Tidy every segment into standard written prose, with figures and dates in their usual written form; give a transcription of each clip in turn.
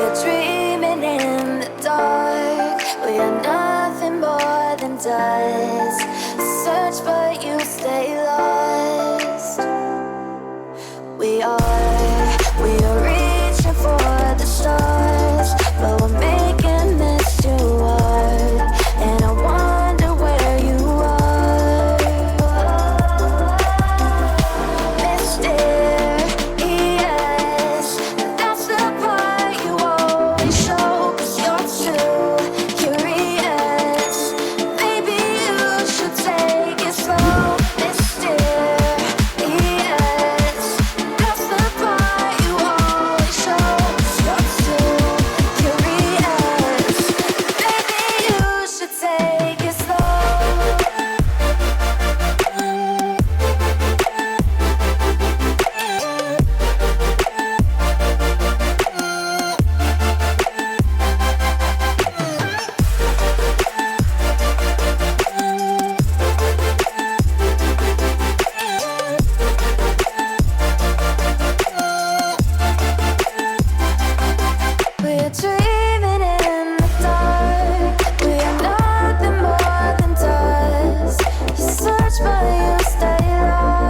are dreaming in the dark. We are nothing more than dust. Search but you stay lost. We are reaching for the stars, but we're making this too hard. And I wonder where you are. Mysterious, that's the part you always show. 'Cause you're too curious. Maybe you should take it slow. Mysterious, that's the part you always show. 'Cause you're too curious. Maybe you should take it slow. We are dreaming in the dark. We are nothing more than dust. You search but you stay lost.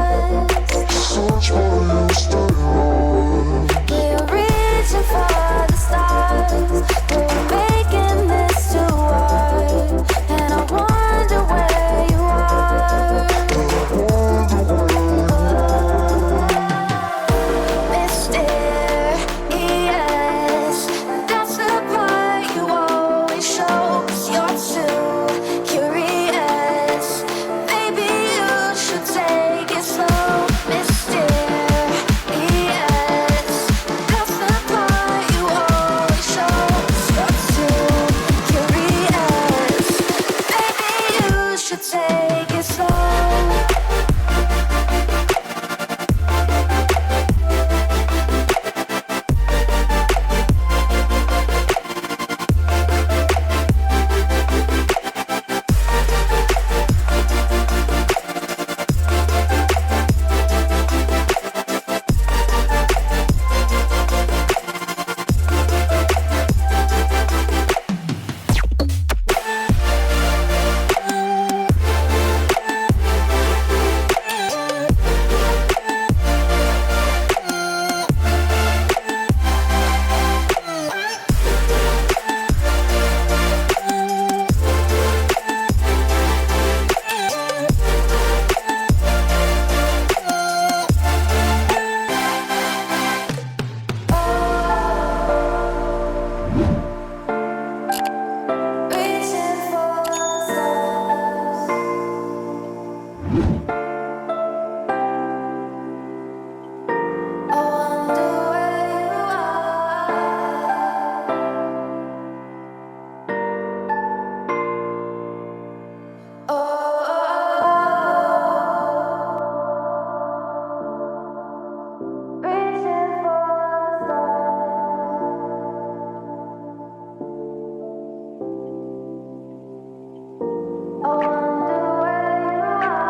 We are reaching for the stars, but we're making this too hard. And I wonder where you are. Mysterious, that's the part you always show. 'Cause you're too curious. Maybe you should take it slow. Mysterious, that's the part you always show. 'Cause you're too curious. Maybe you should take it slow. Reaching for the stars. I wonder where you are. Oh, reaching for the stars. I wonder where you are.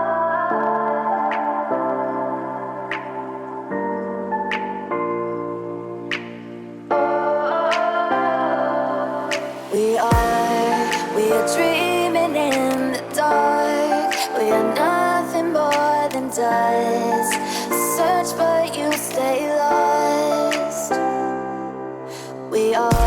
We are dreaming in the dark. We are nothing more than dust. Search but you stay lost. We are